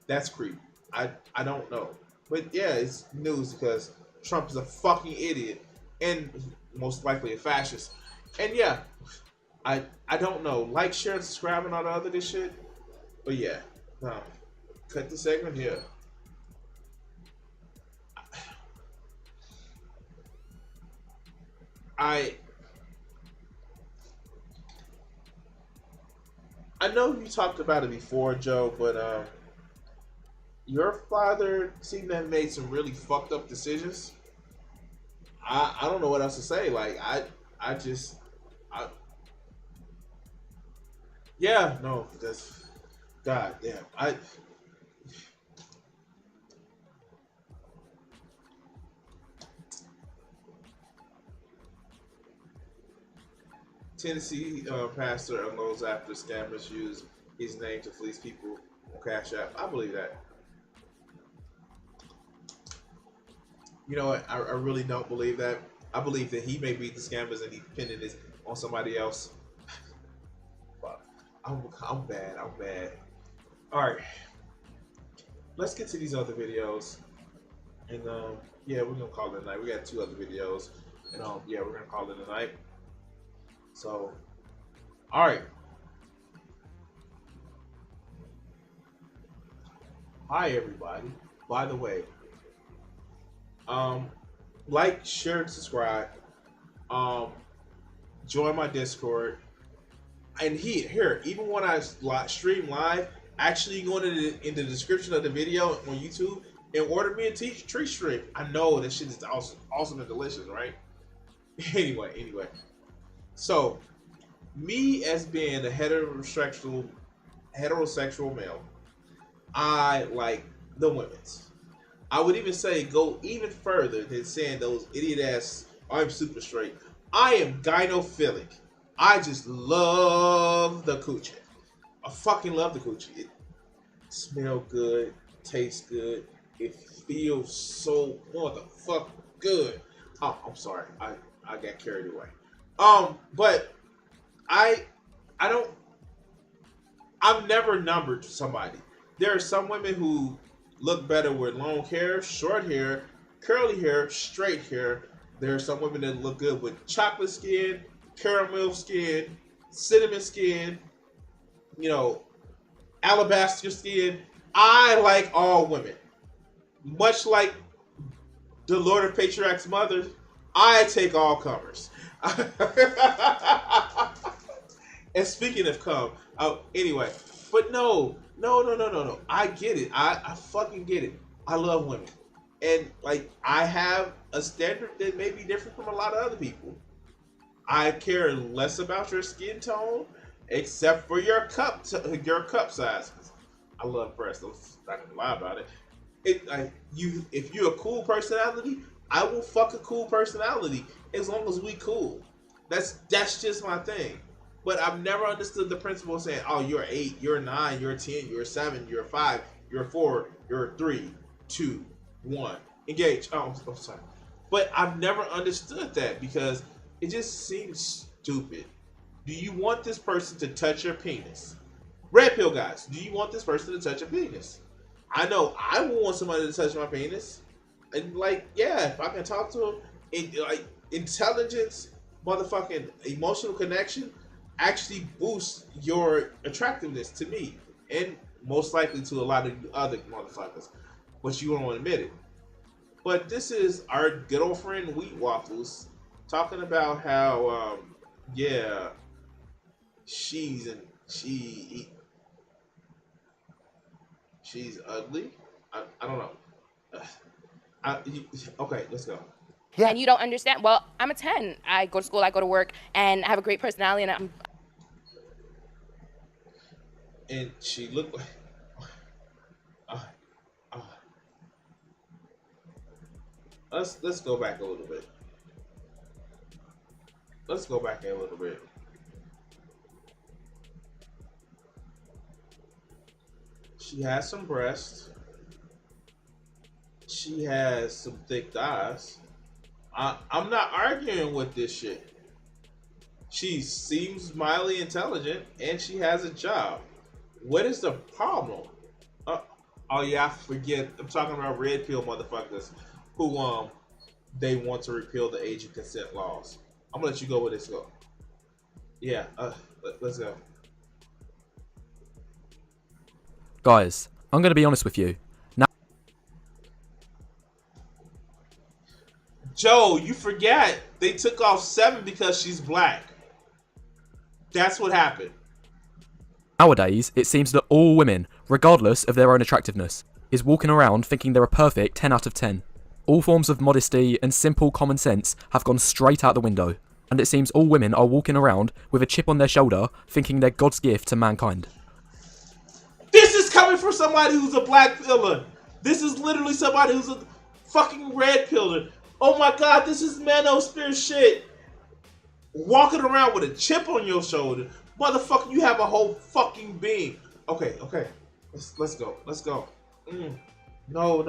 Speaker 2: that's creepy. I don't know. But yeah, it's news because Trump is a fucking idiot and most likely a fascist. And yeah, I don't know. Like, share, and subscribe, and all the other this shit. But yeah, no, cut the segment here. I know you talked about it before, Joe, but your father seemed to have made some really fucked up decisions. I don't know what else to say. Like I just yeah, no, that's God damn. Tennessee pastor unloads after scammers use his name to fleece people on Cash App. I believe that. You know what? I really don't believe that. I believe that he may be the scammers and he's pinning this on somebody else. But I'm bad. I'm bad. All right. Let's get to these other videos. And yeah, we're gonna call it a night. We got 2 other videos. And yeah, we're gonna call it a night. So, all right. Hi, everybody. By the way, like, share, and subscribe. Join my Discord. And here, even when I stream live, actually go in the description of the video on YouTube and order me a treat stream. I know that shit is awesome and delicious, right? Anyway. So, me as being a heterosexual male, I like the women's. I would even say go even further than saying those idiot ass, I'm super straight. I am gynophilic. I just love the coochie. I fucking love the coochie. It smells good, tastes good, it feels so motherfucking good. Oh, I'm sorry. I got carried away. But I've never numbered somebody. There are some women who look better with long hair, short hair, curly hair, straight hair. There are some women that look good with chocolate skin, caramel skin, cinnamon skin, alabaster skin. I like all women. Much like the Lord of Patriarch's mother, I take all comers. And speaking of cum, anyway, but no. I get it. I fucking get it. I love women. And, like, I have a standard that may be different from a lot of other people. I care less about your skin tone, except for your cup size. I love breasts. I'm not gonna lie about it. If you're a cool personality, I will fuck a cool personality as long as we cool. That's just my thing. But I've never understood the principle of saying, "Oh, you're 8, you're 9, you're 10, you're 7, you're 5, you're 4, you're 3, 2, 1, engage." Oh, I'm sorry, but I've never understood that because it just seems stupid. Do you want this person to touch your penis? Red pill guys, do you want this person to touch your penis? I know I would want somebody to touch my penis. And like, yeah, if I can talk to him, like intelligence, motherfucking emotional connection actually boosts your attractiveness to me. And most likely to a lot of other motherfuckers. But you don't admit it. But this is our good old friend Wheat Waffles talking about how yeah, she's ugly. I don't know. Okay, let's go.
Speaker 6: Yeah. And you don't understand. Well, I'm a 10. I go to school, I go to work, and I have a great personality, and
Speaker 2: And she looked like. Let's go back a little bit. Let's go back a little bit. She has some breasts. She has some thick thighs. I'm not arguing with this shit. She seems mildly intelligent and she has a job. What is the problem? Oh yeah, I forget. I'm talking about red pill motherfuckers who they want to repeal the age of consent laws. I'm gonna let you go with this. Go. Yeah. Let's go.
Speaker 7: Guys, I'm going to be honest with you.
Speaker 2: Joe, you forget they took off 7 because she's black. That's what happened.
Speaker 7: Nowadays, it seems that all women, regardless of their own attractiveness, is walking around thinking they're a perfect 10 out of 10. All forms of modesty and simple common sense have gone straight out the window, and it seems all women are walking around with a chip on their shoulder thinking they're God's gift to mankind.
Speaker 2: This is coming from somebody who's a black pillar. This is literally somebody who's a fucking red pillar. Oh my god, this is manosphere shit. Walking around with a chip on your shoulder. Motherfucker, you have a whole fucking being. Okay. Let's go. No.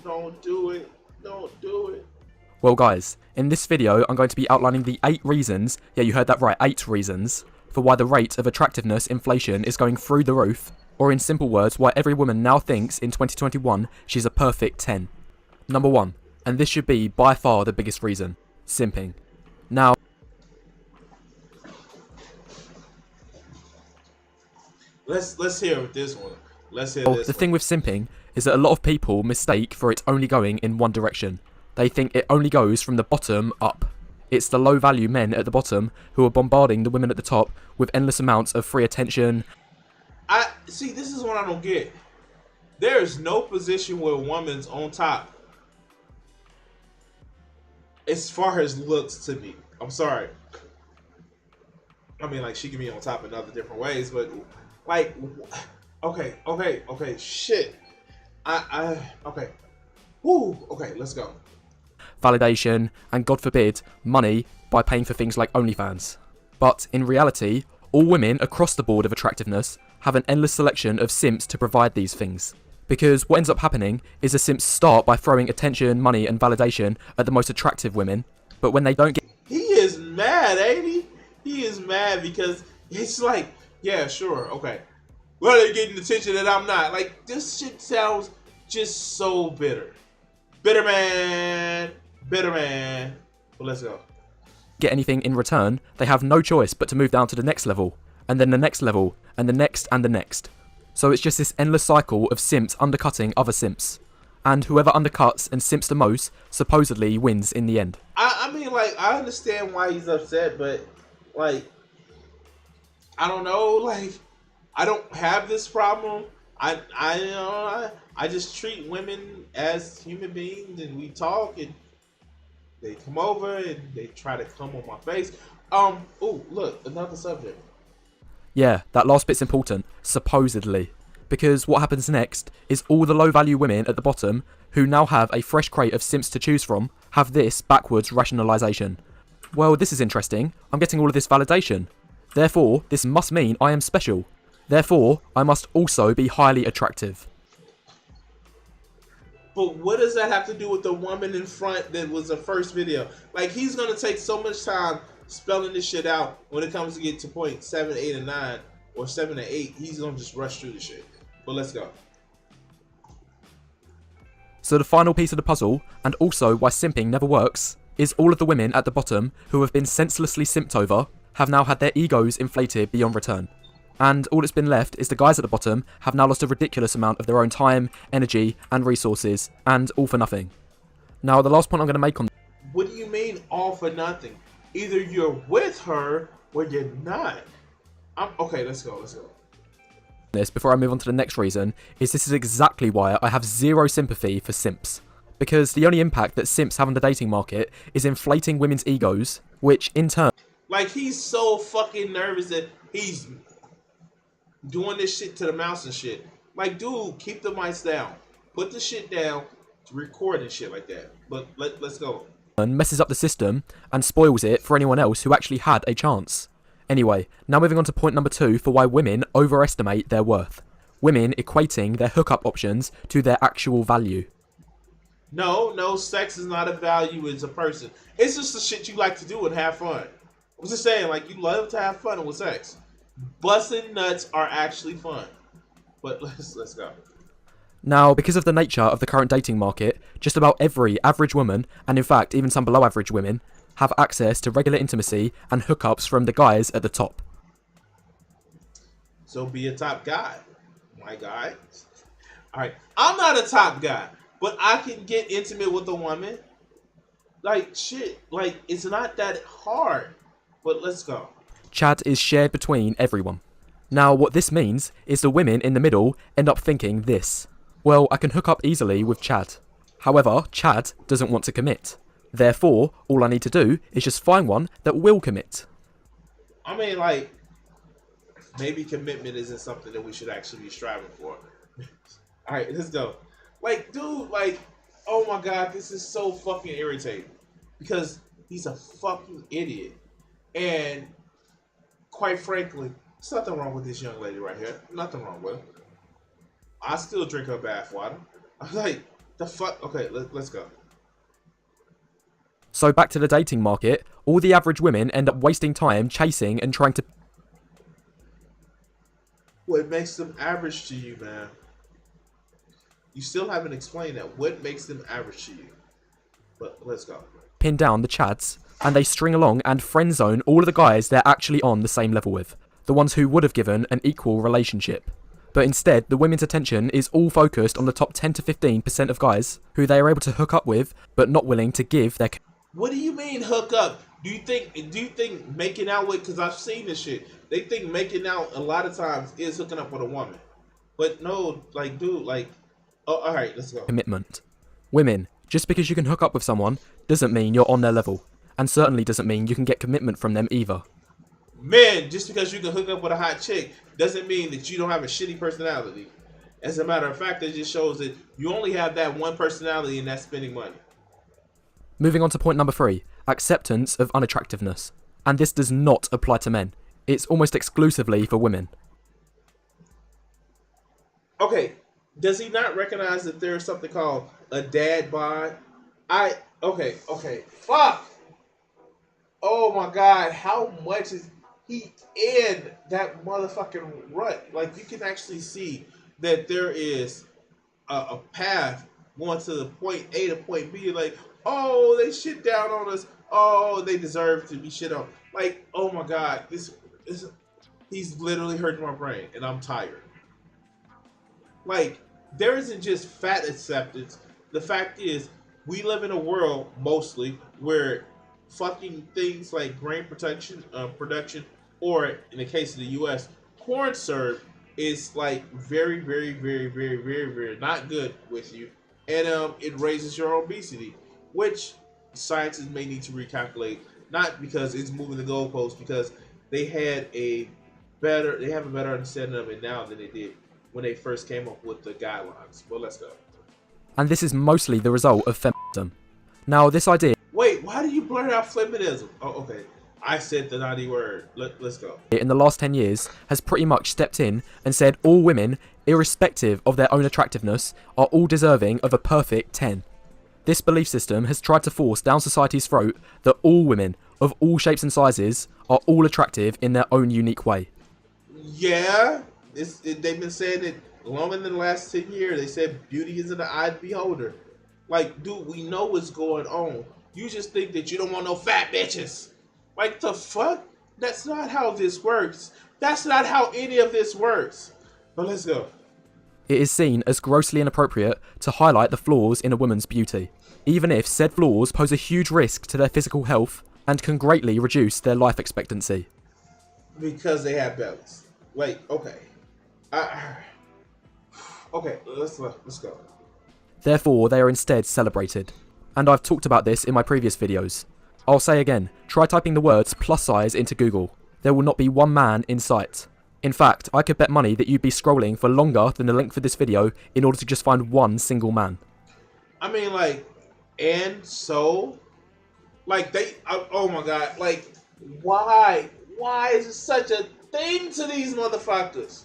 Speaker 2: Don't do it. Don't do it.
Speaker 7: Well guys, in this video I'm going to be outlining the 8 reasons, yeah you heard that right, 8 reasons, for why the rate of attractiveness inflation is going through the roof, or in simple words, why every woman now thinks in 2021 she's a perfect 10. Number 1, and this should be by far the biggest reason, simping. Now,
Speaker 2: let's hear this one. Let's hear this.
Speaker 7: The thing with simping is that a lot of people mistake for it only going in one direction. They think it only goes from the bottom up. It's the low value men at the bottom who are bombarding the women at the top with endless amounts of free attention.
Speaker 2: I see, this is what I don't get. There is no position where a woman's on top as far as looks to me. I'm sorry. I mean, like, she can be on top in other different ways, but like, okay, shit. Okay. Woo, okay, let's go.
Speaker 7: Validation, and God forbid, money by paying for things like OnlyFans. But in reality, all women across the board of attractiveness have an endless selection of simps to provide these things. Because what ends up happening is the simps start by throwing attention, money and validation at the most attractive women, but when they don't get...
Speaker 2: He is mad, ain't he? He is mad because it's like, yeah, sure, okay. Well, they're getting attention that I'm not. Like, this shit sounds just so bitter. Bitter man. Well, let's go.
Speaker 7: Get anything in return, they have no choice but to move down to the next level, and then the next level, and the next and the next. So it's just this endless cycle of simps undercutting other simps. And whoever undercuts and simps the most, supposedly wins in the end.
Speaker 2: I mean, like, I understand why he's upset, but, like, I don't know, like, I don't have this problem. I just treat women as human beings, and we talk, and they come over, and they try to come on my face. Oh, look, another subject.
Speaker 7: Yeah, that last bit's important. Supposedly. Because what happens next is all the low value women at the bottom, who now have a fresh crate of simps to choose from, have this backwards rationalisation. Well, this is interesting. I'm getting all of this validation. Therefore, this must mean I am special. Therefore, I must also be highly attractive.
Speaker 2: But what does that have to do with the woman in front that was the first video? Like, he's going to take so much time spelling this shit out when it comes to get to point 7, 8, and 9, or 7 and 8. He's going to just rush through the shit. But let's go.
Speaker 7: So the final piece of the puzzle, and also why simping never works, is all of the women at the bottom who have been senselessly simped over have now had their egos inflated beyond return. And all that's been left is the guys at the bottom have now lost a ridiculous amount of their own time, energy, and resources, and all for nothing. Now, the last point I'm going to make on...
Speaker 2: What do you mean, all for nothing? Either you're with her, or you're not. Okay, let's go.
Speaker 7: this before I move on to the next reason is this is exactly why I have zero sympathy for simps. Because the only impact that simps have on the dating market is inflating women's egos, which in turn...
Speaker 2: Like, he's so fucking nervous that he's doing this shit to the mouse and shit. Like, dude, keep the mics down. Put the shit down to record and shit like that. But let's go.
Speaker 7: And messes up the system and spoils it for anyone else who actually had a chance. Anyway, now moving on to point number 2 for why women overestimate their worth. Women equating their hookup options to their actual value.
Speaker 2: No, sex is not a value as a person. It's just the shit you like to do and have fun. I was just saying, like, you love to have fun with sex. Busting nuts are actually fun. But let's go.
Speaker 7: Now, because of the nature of the current dating market, just about every average woman, and in fact even some below average women, have access to regular intimacy and hookups from the guys at the top.
Speaker 2: So be a top guy, my guy. Alright, I'm not a top guy, but I can get intimate with a woman. Like, shit, like, it's not that hard. But let's go.
Speaker 7: Chad is shared between everyone. Now, what this means is the women in the middle end up thinking this. Well, I can hook up easily with Chad. However, Chad doesn't want to commit. Therefore, all I need to do is just find one that will commit.
Speaker 2: I mean, like, maybe commitment isn't something that we should actually be striving for. Alright, let's go. Like, dude, like, oh my god, this is so fucking irritating. Because he's a fucking idiot. And, quite frankly, there's nothing wrong with this young lady right here. Nothing wrong with her. I still drink her bath water. I'm like, the fuck? Okay, let's go.
Speaker 7: So back to the dating market, all the average women end up wasting time chasing and trying to...
Speaker 2: What makes them average to you, man? You still haven't explained that. What makes them average to you? But let's go.
Speaker 7: Pin down the Chads, and they string along and friend zone all of the guys they're actually on the same level with. The ones who would have given an equal relationship. But instead, the women's attention is all focused on the top 10 to 15% of guys who they are able to hook up with, but not willing to give their...
Speaker 2: What do you mean hook up? Do you think making out with, because I've seen this shit, they think making out a lot of times is hooking up with a woman. But no, like, dude, like, oh, alright, let's go.
Speaker 7: Commitment. Women, just because you can hook up with someone doesn't mean you're on their level, and certainly doesn't mean you can get commitment from them either.
Speaker 2: Men, just because you can hook up with a hot chick doesn't mean that you don't have a shitty personality. As a matter of fact, it just shows that you only have that one personality and that's spending money.
Speaker 7: Moving on to point number 3, acceptance of unattractiveness. And this does not apply to men. It's almost exclusively for women.
Speaker 2: Okay, does he not recognize that there's something called a dad bod? Okay, fuck! Oh my god, how much is he in that motherfucking rut? Like, you can actually see that there is a path going to the point A to point B. Like, oh, they shit down on us. Oh, they deserve to be shit on. Like, oh my god, he's literally hurting my brain, and I'm tired. Like, there isn't just fat acceptance. The fact is, we live in a world, mostly, where fucking things like grain production, or in the case of the U.S., corn syrup is like very, very, very, very, very, very not good with you, and it raises your obesity, which scientists may need to recalculate. Not because it's moving the goalposts, because they have a better understanding of it now than they did when they first came up with the guidelines. But let's go.
Speaker 7: And this is mostly the result of feminism. Now, this idea
Speaker 2: Wait, why do you blurt out feminism? Oh, okay. I said the naughty word. Let's go.
Speaker 7: in the last 10 years has pretty much stepped in and said all women, irrespective of their own attractiveness, are all deserving of a perfect 10. This belief system has tried to force down society's throat that all women, of all shapes and sizes, are all attractive in their own unique way.
Speaker 2: Yeah, they've been saying it longer than the last 10 years. They said beauty is in the eye of the beholder. Like, dude, we know what's going on. You just think that you don't want no fat bitches. Like, the fuck? That's not how this works. That's not how any of this works. But let's go.
Speaker 7: It is seen as grossly inappropriate to highlight the flaws in a woman's beauty, even if said flaws pose a huge risk to their physical health and can greatly reduce their life expectancy.
Speaker 2: Because they have bellies. Wait, okay. Okay, let's go.
Speaker 7: Therefore, they are instead celebrated. And I've talked about this in my previous videos. I'll say again, try typing the words plus size into Google. There will not be one man in sight. In fact, I could bet money that you'd be scrolling for longer than the length of this video in order to just find one single man.
Speaker 2: I mean, like, and so, like, oh my god, like, why is it such a thing to these motherfuckers?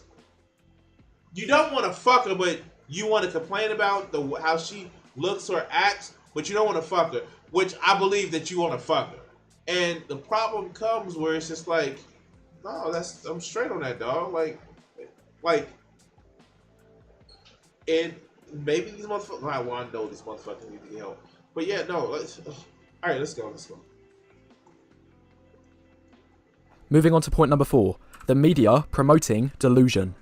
Speaker 2: You don't want to fuck her, but you want to complain about how she looks or acts, but you don't want to fuck her, which I believe that you want to fuck her. And the problem comes where it's just like, no, I'm straight on that, dog. Like, and maybe these motherfuckers, I want to know these motherfuckers need to get help. But yeah, no, all right, let's go.
Speaker 7: Moving on to point number 4, the media promoting delusion.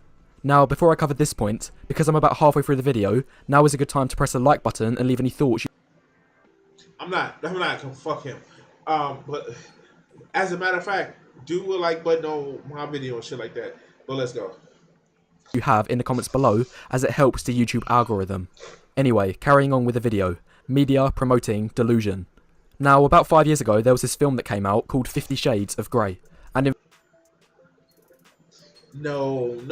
Speaker 7: Now, before I cover this point, because I'm about halfway through the video, now is a good time to press the like button and leave any thoughts.
Speaker 2: I'm not gonna fuck him. But as a matter of fact, do a like button on my video and shit like that. But let's go.
Speaker 7: You have in the comments below, as it helps the YouTube algorithm. Anyway, carrying on with the video, media promoting delusion. Now, about 5 years ago, there was this film that came out called 50 Shades of Grey. And in
Speaker 2: No.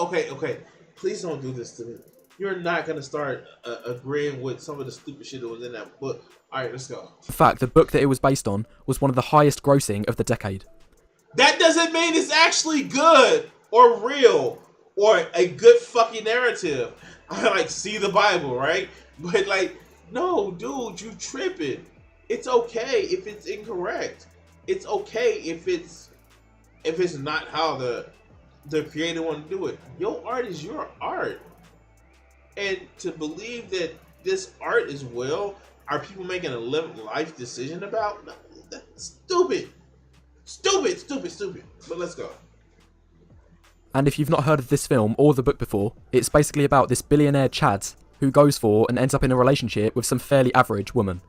Speaker 2: Okay. Please don't do this to me. You're not gonna start agreeing with some of the stupid shit that was in that book. All right, let's go.
Speaker 7: fact, the book that it was based on was one of the highest grossing of the decade.
Speaker 2: That doesn't mean it's actually good or real or a good fucking narrative. I like see the Bible, right? But like, no, dude, you tripping. It's okay if it's incorrect. It's okay if it's not how the creator want to do it. Your art is your art. And to believe that this art is are people making a life decision about? No, that's stupid. Stupid. But let's go.
Speaker 7: And if you've not heard of this film or the book before, it's basically about this billionaire Chad who goes for and ends up in a relationship with some fairly average woman.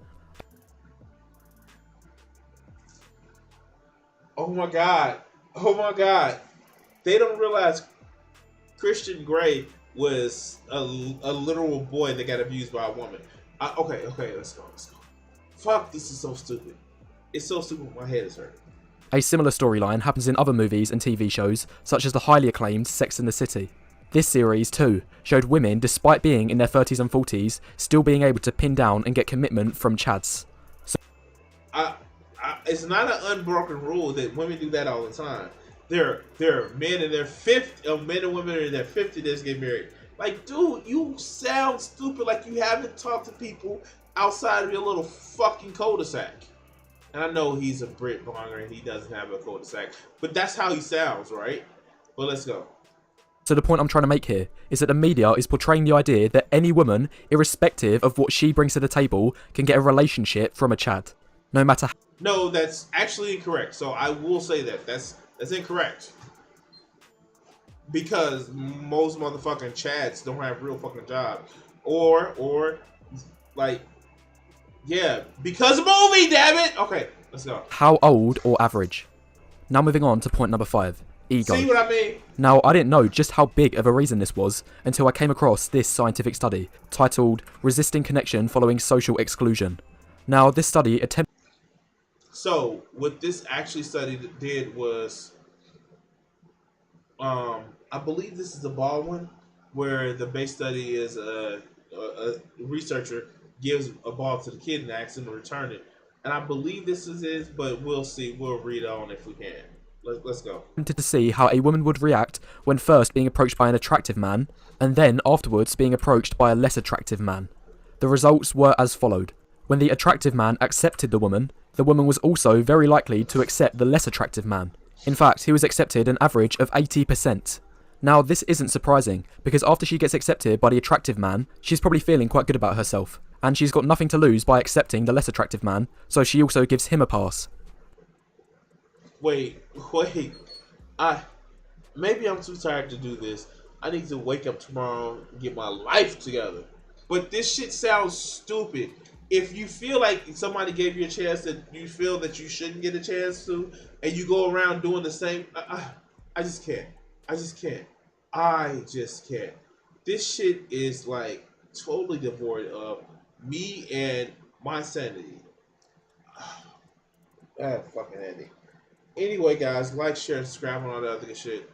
Speaker 2: Oh my god. They don't realize Christian Grey was a literal boy that got abused by a woman. Okay, let's go. Fuck, this is so stupid. It's so stupid, my head is hurting.
Speaker 7: A similar storyline happens in other movies and TV shows, such as the highly acclaimed Sex and the City. This series, too, showed women, despite being in their 30s and 40s, still being able to pin down and get commitment from Chads. So
Speaker 2: it's not an unbroken rule that women do that all the time. There are men in their 50s, men and women in their 50s that get married. Like, dude, you sound stupid like you haven't talked to people outside of your little fucking cul-de-sac. And I know he's a Brit blonger and he doesn't have a cul-de-sac, but that's how he sounds, right? But let's go.
Speaker 7: So the point I'm trying to make here is that the media is portraying the idea that any woman, irrespective of what she brings to the table, can get a relationship from a Chad. No matter how.
Speaker 2: No, that's actually incorrect. So I will say that. That's incorrect. Because most motherfucking Chads don't have real fucking jobs. Or like, yeah, because of movie, damn it! Okay, let's go.
Speaker 7: How old or average? Now moving on to point number 5. Ego.
Speaker 2: See what I mean?
Speaker 7: Now, I didn't know just how big of a reason this was until I came across this scientific study titled Resisting Connection Following Social Exclusion. Now, this study attempted. So,
Speaker 2: what this actually study did was, I believe this is the Baldwin, where the base study is a researcher gives a ball to the kid and asks him to return it. And I believe this is it, but we'll see. We'll read on if we can. Let's go.
Speaker 7: Wanted to see how a woman would react when first being approached by an attractive man, and then afterwards being approached by a less attractive man. The results were as followed. When the attractive man accepted the woman was also very likely to accept the less attractive man. In fact, he was accepted an average of 80%. Now, this isn't surprising, because after she gets accepted by the attractive man, she's probably feeling quite good about herself, and she's got nothing to lose by accepting the less attractive man, so she also gives him a pass.
Speaker 2: Wait. Maybe I'm too tired to do this. I need to wake up tomorrow and get my life together. But this shit sounds stupid. If you feel like somebody gave you a chance that you feel that you shouldn't get a chance to, and you go around doing the same, I just can't. I just can't. This shit is like totally devoid of me and my sanity. Fucking Andy. Anyway, guys, like, share, and subscribe and all that other good shit.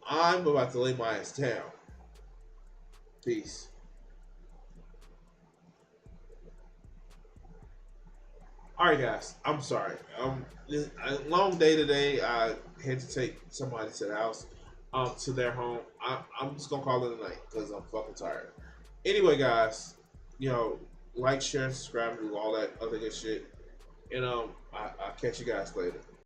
Speaker 2: I'm about to lay my ass down. Peace. Alright, guys. I'm sorry. This a long day today. I had to take somebody to the house, to their home. I'm just gonna call it a night because I'm fucking tired. Anyway, guys, like, share, and subscribe, and do all that other good shit. And I'll catch you guys later.